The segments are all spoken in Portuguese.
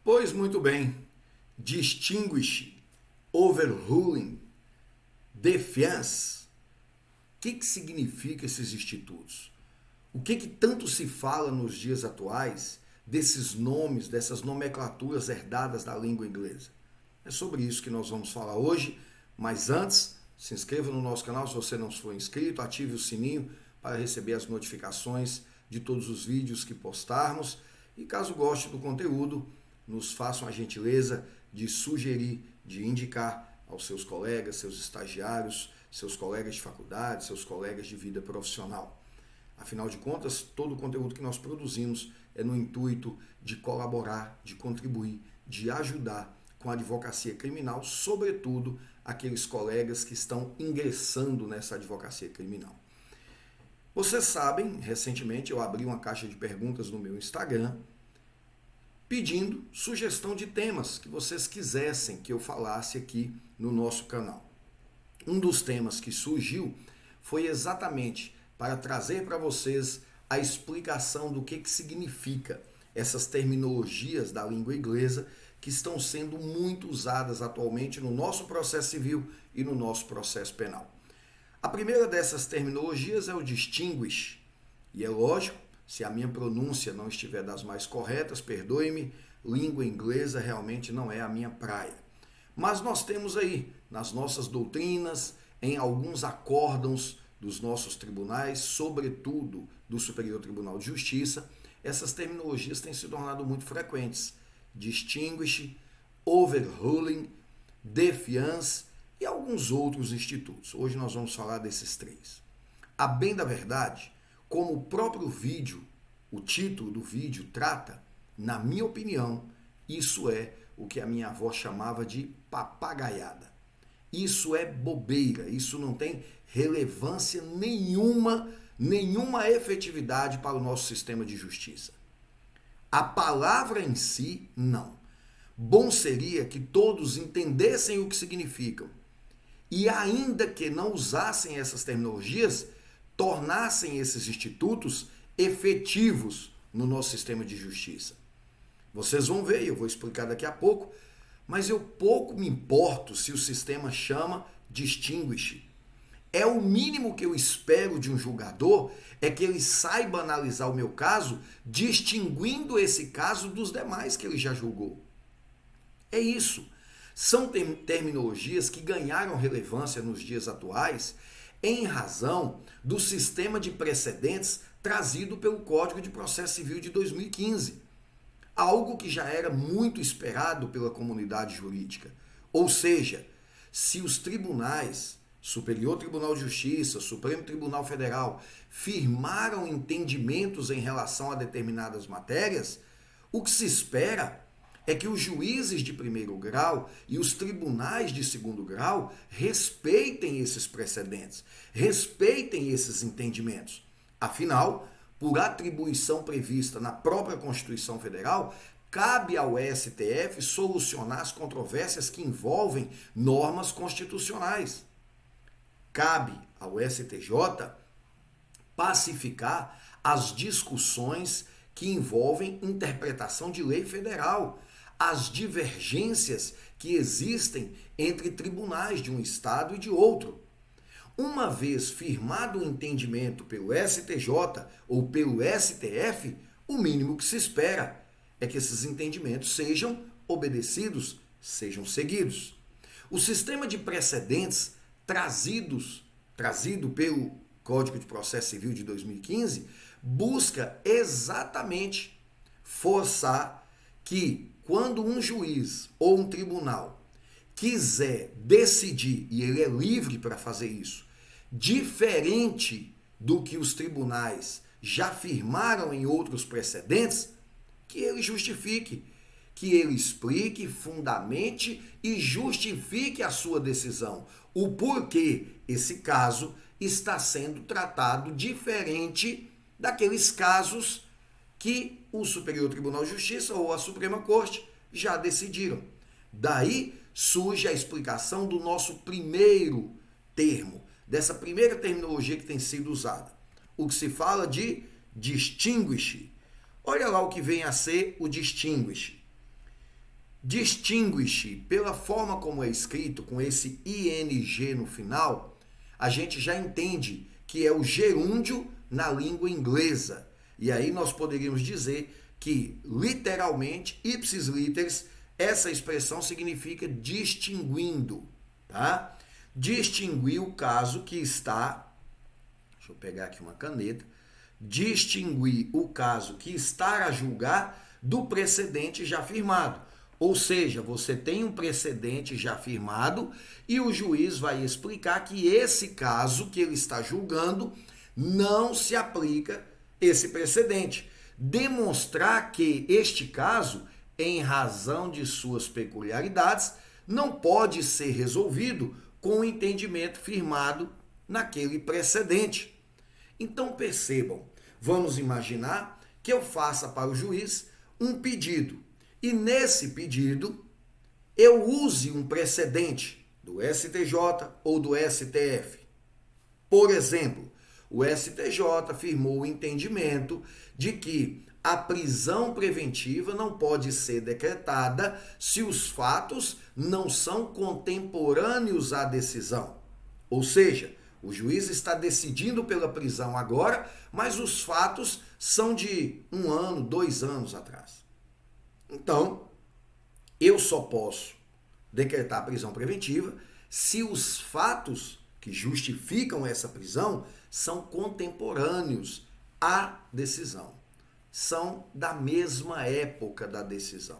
Pois muito bem, distinguish, overruling, defiance. O que significa esses institutos? O que tanto se fala nos dias atuais desses nomes, dessas nomenclaturas herdadas da língua inglesa? É sobre isso que nós vamos falar hoje, mas antes, se inscreva no nosso canal se você não for inscrito, ative o sininho para receber as notificações de todos os vídeos que postarmos e caso goste do conteúdo, nos façam a gentileza de sugerir, de indicar aos seus colegas, seus estagiários, seus colegas de faculdade, seus colegas de vida profissional. Afinal de contas, todo o conteúdo que nós produzimos é no intuito de colaborar, de contribuir, de ajudar com a advocacia criminal, sobretudo aqueles colegas que estão ingressando nessa advocacia criminal. Vocês sabem, recentemente eu abri uma caixa de perguntas no meu Instagram, pedindo sugestão de temas que vocês quisessem que eu falasse aqui no nosso canal. Um dos temas que surgiu foi exatamente para trazer para vocês a explicação do que significa essas terminologias da língua inglesa que estão sendo muito usadas atualmente no nosso processo civil e no nosso processo penal. A primeira dessas terminologias é o distinguish, e é lógico, se a minha pronúncia não estiver das mais corretas, perdoe-me, língua inglesa realmente não é a minha praia. Mas nós temos aí, nas nossas doutrinas, em alguns acórdãos dos nossos tribunais, sobretudo do Superior Tribunal de Justiça, essas terminologias têm se tornado muito frequentes. Distinguish, overruling, defiance e alguns outros institutos. Hoje nós vamos falar desses três. A bem da verdade, como o próprio vídeo, o título do vídeo trata, na minha opinião, isso é o que a minha avó chamava de papagaiada. Isso é bobeira, isso não tem relevância nenhuma efetividade para o nosso sistema de justiça. A palavra em si, não. Bom seria que todos entendessem o que significam e ainda que não usassem essas terminologias, tornassem esses institutos efetivos no nosso sistema de justiça. Vocês vão ver, eu vou explicar daqui a pouco, mas eu pouco me importo se o sistema chama distinguish. É o mínimo que eu espero de um julgador, é que ele saiba analisar o meu caso, distinguindo esse caso dos demais que ele já julgou. É isso. São terminologias que ganharam relevância nos dias atuais em razão do sistema de precedentes trazido pelo Código de Processo Civil de 2015. Algo que já era muito esperado pela comunidade jurídica. Ou seja, se os tribunais, Superior Tribunal de Justiça, Supremo Tribunal Federal, firmaram entendimentos em relação a determinadas matérias, o que se espera é que os juízes de primeiro grau e os tribunais de segundo grau respeitem esses precedentes, respeitem esses entendimentos. Afinal, por atribuição prevista na própria Constituição Federal, cabe ao STF solucionar as controvérsias que envolvem normas constitucionais. Cabe ao STJ pacificar as discussões que envolvem interpretação de lei federal, as divergências que existem entre tribunais de um estado e de outro. Uma vez firmado o entendimento pelo STJ ou pelo STF, o mínimo que se espera é que esses entendimentos sejam obedecidos, sejam seguidos. O sistema de precedentes trazido pelo Código de Processo Civil de 2015 busca exatamente forçar que quando um juiz ou um tribunal quiser decidir, e ele é livre para fazer isso, diferente do que os tribunais já firmaram em outros precedentes, que ele justifique, que ele explique, fundamente e justifique a sua decisão, o porquê esse caso está sendo tratado diferente daqueles casos que o Superior Tribunal de Justiça ou a Suprema Corte já decidiram. Daí surge a explicação do nosso primeiro termo, dessa primeira terminologia que tem sido usada. O que se fala de distinguish. Olha lá o que vem a ser o distinguish. Distinguish, pela forma como é escrito, com esse ing no final, a gente já entende que é o gerúndio na língua inglesa. E aí nós poderíamos dizer que, literalmente, ipsis literis, essa expressão significa distinguindo, tá? Distinguir o caso que está, deixa eu pegar aqui uma caneta, distinguir o caso que está a julgar do precedente já firmado. Ou seja, você tem um precedente já firmado e o juiz vai explicar que esse caso que ele está julgando não se aplica esse precedente. Demonstrar que este caso, em razão de suas peculiaridades, não pode ser resolvido com o entendimento firmado naquele precedente. Então percebam, vamos imaginar que eu faça para o juiz um pedido e nesse pedido eu use um precedente do STJ ou do STF. Por exemplo, o STJ firmou o entendimento de que a prisão preventiva não pode ser decretada se os fatos não são contemporâneos à decisão. Ou seja, o juiz está decidindo pela prisão agora, mas os fatos são de 1 ano, 2 anos atrás. Então, eu só posso decretar a prisão preventiva se os fatos que justificam essa prisão são contemporâneos à decisão. São da mesma época da decisão.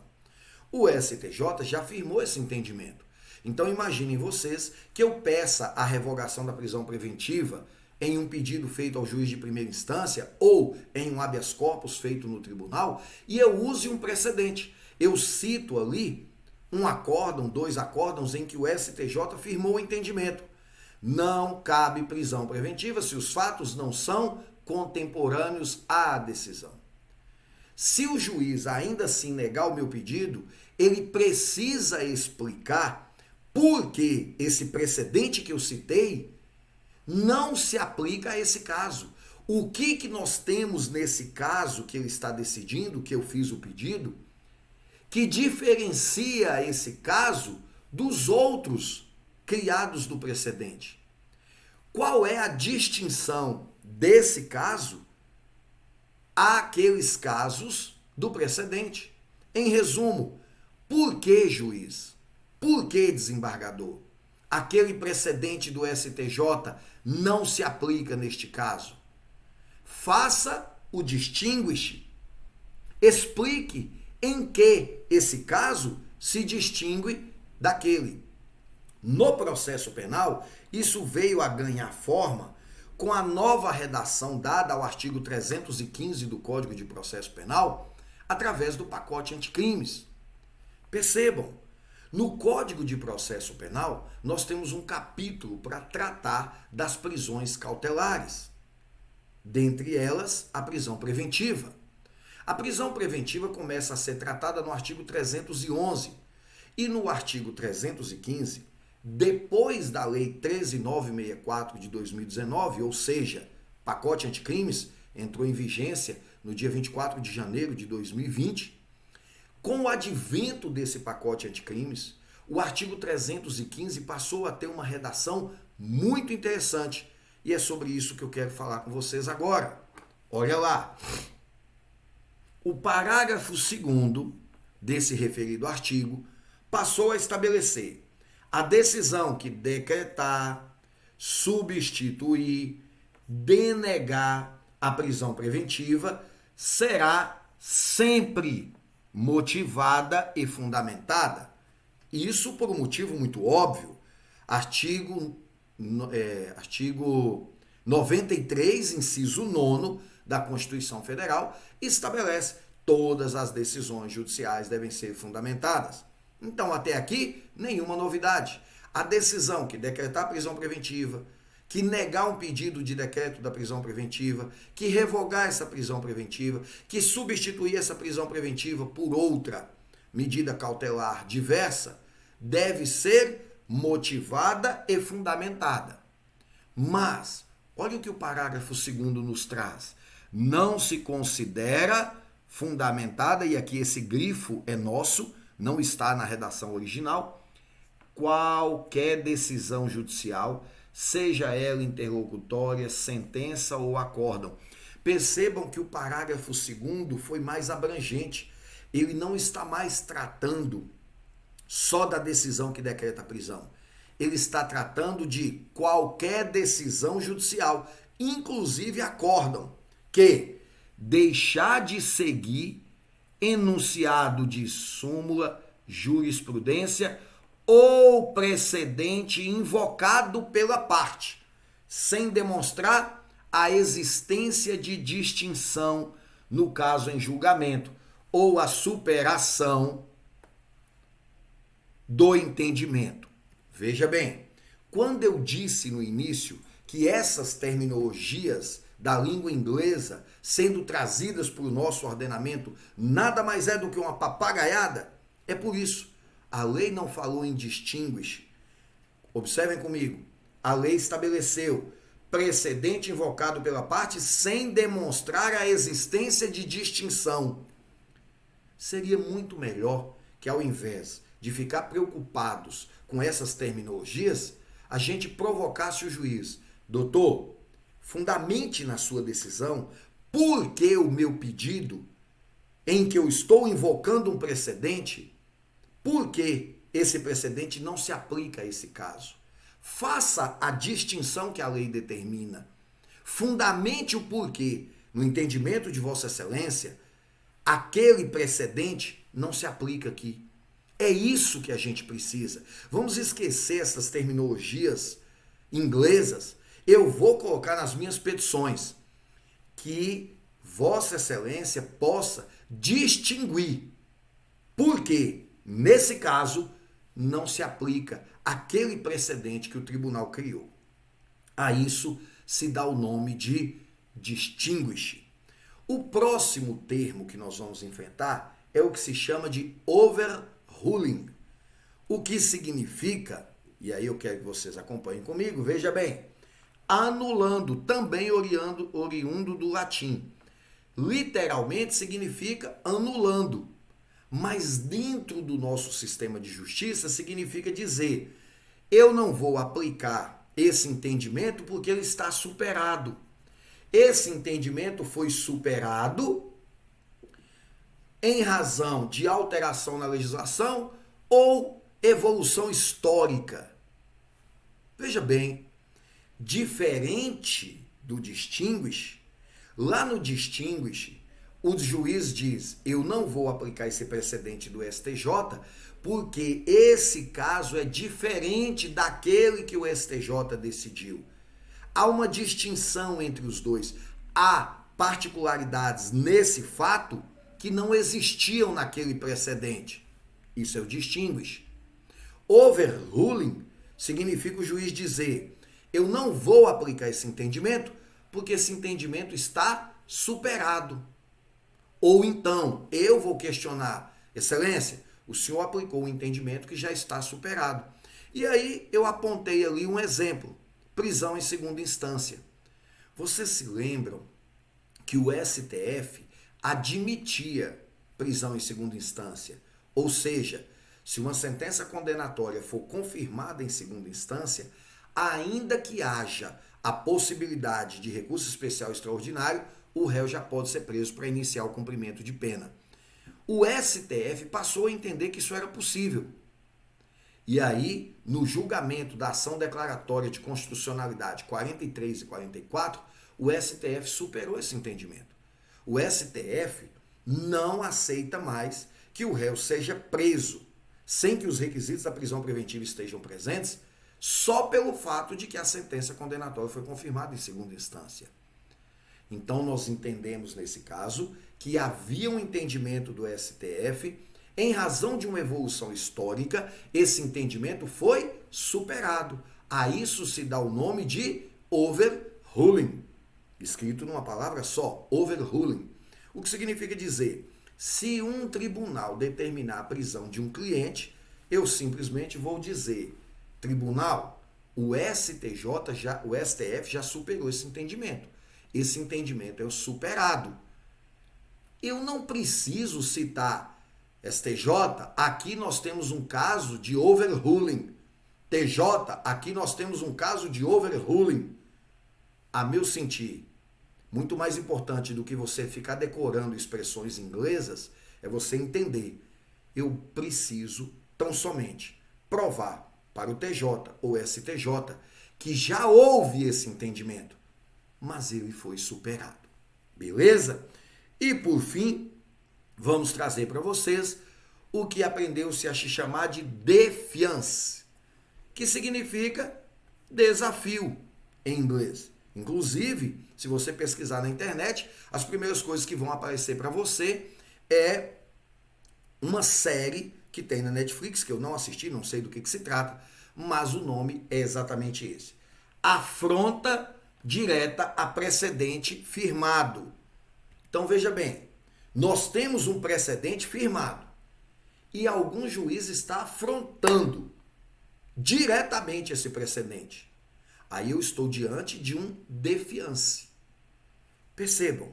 O STJ já firmou esse entendimento. Então imaginem vocês que eu peça a revogação da prisão preventiva em um pedido feito ao juiz de primeira instância ou em um habeas corpus feito no tribunal e eu use um precedente. Eu cito ali um acórdão, 2 acórdãos em que o STJ firmou o entendimento. Não cabe prisão preventiva se os fatos não são contemporâneos à decisão. Se o juiz ainda assim negar o meu pedido, ele precisa explicar por que esse precedente que eu citei não se aplica a esse caso. O que nós temos nesse caso que ele está decidindo, que eu fiz o pedido, que diferencia esse caso dos outros criados do precedente? Qual é a distinção desse caso àqueles casos do precedente? Em resumo, por que, juiz? Por que, desembargador? Aquele precedente do STJ não se aplica neste caso. Faça o distinguish. Explique em que esse caso se distingue daquele. No processo penal, isso veio a ganhar forma com a nova redação dada ao artigo 315 do Código de Processo Penal, através do pacote anticrimes. Percebam, no Código de Processo Penal, nós temos um capítulo para tratar das prisões cautelares. Dentre elas, a prisão preventiva. A prisão preventiva começa a ser tratada no artigo 311 e no artigo 315, depois da Lei 13.964 de 2019, ou seja, pacote anticrimes, entrou em vigência no dia 24 de janeiro de 2020. Com o advento desse pacote anticrimes, o artigo 315 passou a ter uma redação muito interessante. E é sobre isso que eu quero falar com vocês agora. Olha lá. O parágrafo 2º desse referido artigo passou a estabelecer: a decisão que decretar, substituir, denegar a prisão preventiva será sempre motivada e fundamentada. Isso por um motivo muito óbvio. Artigo 93, inciso 9 da Constituição Federal, estabelece: todas as decisões judiciais devem ser fundamentadas. Então, até aqui, nenhuma novidade. A decisão que decretar prisão preventiva, que negar um pedido de decreto da prisão preventiva, que revogar essa prisão preventiva, que substituir essa prisão preventiva por outra medida cautelar diversa, deve ser motivada e fundamentada. Mas, olha o que o parágrafo 2º nos traz. Não se considera fundamentada, e aqui esse grifo é nosso, não está na redação original, qualquer decisão judicial, seja ela interlocutória, sentença ou acórdão. Percebam que o parágrafo 2º foi mais abrangente. Ele não está mais tratando só da decisão que decreta a prisão. Ele está tratando de qualquer decisão judicial, inclusive acórdão, que deixar de seguir enunciado de súmula, jurisprudência ou precedente invocado pela parte, sem demonstrar a existência de distinção, no caso em julgamento, ou a superação do entendimento. Veja bem, quando eu disse no início que essas terminologias da língua inglesa sendo trazidas para o nosso ordenamento nada mais é do que uma papagaiada, é por isso. A lei não falou em distinguish. Observem comigo. A lei estabeleceu precedente invocado pela parte sem demonstrar a existência de distinção. Seria muito melhor que, ao invés de ficar preocupados com essas terminologias, a gente provocasse o juiz. Doutor, fundamente na sua decisão por que o meu pedido, em que eu estou invocando um precedente, por que esse precedente não se aplica a esse caso? Faça a distinção que a lei determina. Fundamente o porquê. No entendimento de Vossa Excelência, aquele precedente não se aplica aqui. É isso que a gente precisa. Vamos esquecer essas terminologias inglesas. Eu vou colocar nas minhas petições que Vossa Excelência possa distinguir. Porque, nesse caso, não se aplica aquele precedente que o tribunal criou. A isso se dá o nome de distinguish. O próximo termo que nós vamos enfrentar é o que se chama de overruling. O que significa, e aí eu quero que vocês acompanhem comigo, veja bem, anulando, também oriundo do latim. Literalmente significa anulando. Mas dentro do nosso sistema de justiça significa dizer, eu não vou aplicar esse entendimento porque ele está superado. Esse entendimento foi superado em razão de alteração na legislação ou evolução histórica. Veja bem, diferente do distinguish, lá no distinguish, o juiz diz, eu não vou aplicar esse precedente do STJ, porque esse caso é diferente daquele que o STJ decidiu. Há uma distinção entre os dois. Há particularidades nesse fato que não existiam naquele precedente. Isso é o distinguish. Overruling significa o juiz dizer, eu não vou aplicar esse entendimento, porque esse entendimento está superado. Ou então, eu vou questionar, Excelência, o senhor aplicou um entendimento que já está superado. E aí eu apontei ali um exemplo, prisão em segunda instância. Vocês se lembram que o STF admitia prisão em segunda instância? Ou seja, se uma sentença condenatória for confirmada em segunda instância, ainda que haja a possibilidade de recurso especial extraordinário, o réu já pode ser preso para iniciar o cumprimento de pena. O STF passou a entender que isso era possível. E aí, no julgamento da ação declaratória de constitucionalidade 43 e 44, o STF superou esse entendimento. O STF não aceita mais que o réu seja preso, sem que os requisitos da prisão preventiva estejam presentes, só pelo fato de que a sentença condenatória foi confirmada em segunda instância. Então, nós entendemos nesse caso que havia um entendimento do STF, em razão de uma evolução histórica, esse entendimento foi superado. A isso se dá o nome de overruling, escrito numa palavra só, overruling. O que significa dizer, se um tribunal determinar a prisão de um cliente, eu simplesmente vou dizer, tribunal, o STF já superou esse entendimento. Esse entendimento é o superado. Eu não preciso citar STJ, aqui nós temos um caso de overruling. TJ, aqui nós temos um caso de overruling. A meu sentir, muito mais importante do que você ficar decorando expressões inglesas, é você entender. Eu preciso tão somente provar para o TJ ou STJ que já houve esse entendimento, mas ele foi superado. Beleza? E por fim, vamos trazer para vocês o que aprendeu-se a se chamar de défiance, que significa desafio em inglês. Inclusive, se você pesquisar na internet, as primeiras coisas que vão aparecer para você é uma série que tem na Netflix, que eu não assisti, não sei do que se trata, mas o nome é exatamente esse. Afronta direta a precedente firmado. Então veja bem, nós temos um precedente firmado e algum juiz está afrontando diretamente esse precedente. Aí eu estou diante de um défiance. Percebam,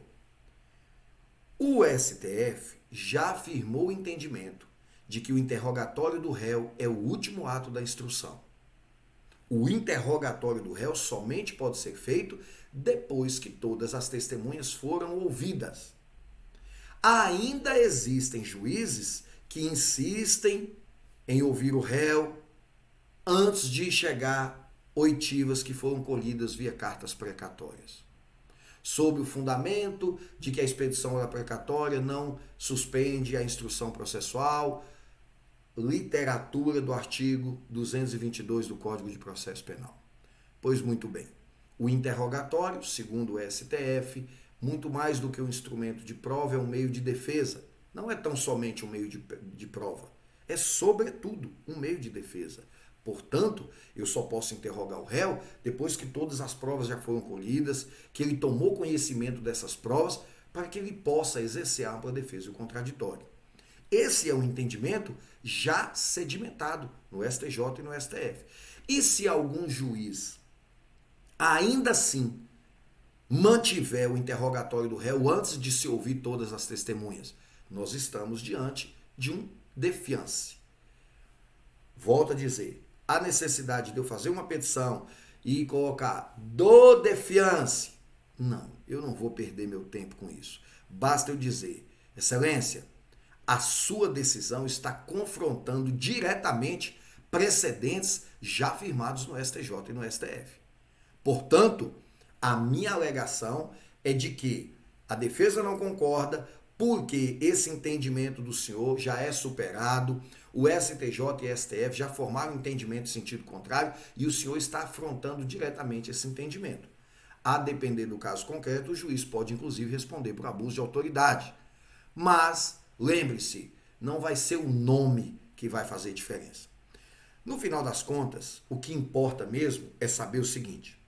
o STF já afirmou o entendimento de que o interrogatório do réu é o último ato da instrução. O interrogatório do réu somente pode ser feito depois que todas as testemunhas foram ouvidas. Ainda existem juízes que insistem em ouvir o réu antes de chegar oitivas que foram colhidas via cartas precatórias, sob o fundamento de que a expedição da precatória não suspende a instrução processual, literatura do artigo 222 do Código de Processo Penal. Pois muito bem, o interrogatório, segundo o STF, muito mais do que um instrumento de prova, é um meio de defesa. Não é tão somente um meio de prova, é sobretudo um meio de defesa. Portanto, eu só posso interrogar o réu depois que todas as provas já foram colhidas, que ele tomou conhecimento dessas provas, para que ele possa exercer a ampla defesa e o contraditório. Esse é um entendimento já sedimentado no STJ e no STF. E se algum juiz ainda assim mantiver o interrogatório do réu antes de se ouvir todas as testemunhas, nós estamos diante de um défiance. Volto a dizer, a necessidade de eu fazer uma petição e colocar do défiance, não, eu não vou perder meu tempo com isso. Basta eu dizer, Excelência, a sua decisão está confrontando diretamente precedentes já firmados no STJ e no STF. Portanto, a minha alegação é de que a defesa não concorda porque esse entendimento do senhor já é superado, o STJ e STF já formaram um entendimento em sentido contrário e o senhor está afrontando diretamente esse entendimento. A depender do caso concreto, o juiz pode inclusive responder por abuso de autoridade. Mas, lembre-se, não vai ser o nome que vai fazer diferença. No final das contas, o que importa mesmo é saber o seguinte: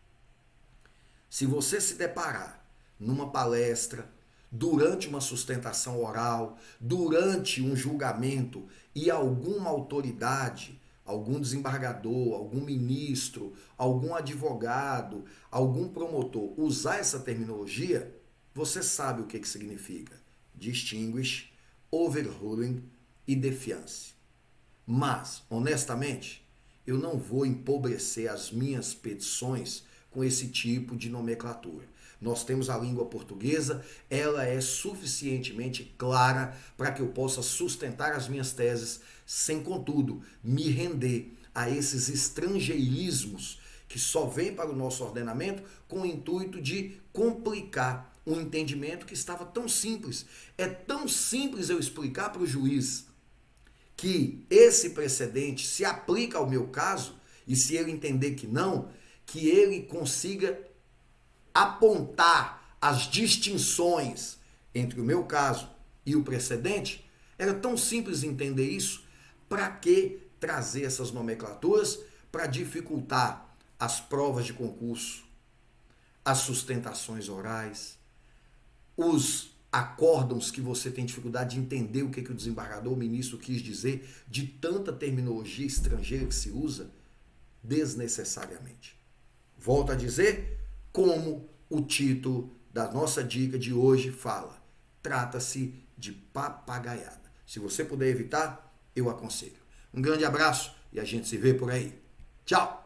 se você se deparar numa palestra, durante uma sustentação oral, durante um julgamento e alguma autoridade, algum desembargador, algum ministro, algum advogado, algum promotor usar essa terminologia, você sabe o que significa. Distinguish, overruling e défiance. Mas, honestamente, eu não vou empobrecer as minhas petições com esse tipo de nomenclatura. Nós temos a língua portuguesa, ela é suficientemente clara para que eu possa sustentar as minhas teses sem, contudo, me render a esses estrangeirismos que só vêm para o nosso ordenamento com o intuito de complicar um entendimento que estava tão simples. É tão simples eu explicar para o juiz que esse precedente se aplica ao meu caso, e se ele entender que não, que ele consiga apontar as distinções entre o meu caso e o precedente. Era tão simples entender isso. Para que trazer essas nomenclaturas? Para dificultar as provas de concurso, as sustentações orais, os acórdãos que você tem dificuldade de entender o que o desembargador, o ministro quis dizer, de tanta terminologia estrangeira que se usa desnecessariamente. Volto a dizer, como o título da nossa dica de hoje fala, trata-se de papagaiada. Se você puder evitar, eu aconselho. Um grande abraço e a gente se vê por aí. Tchau!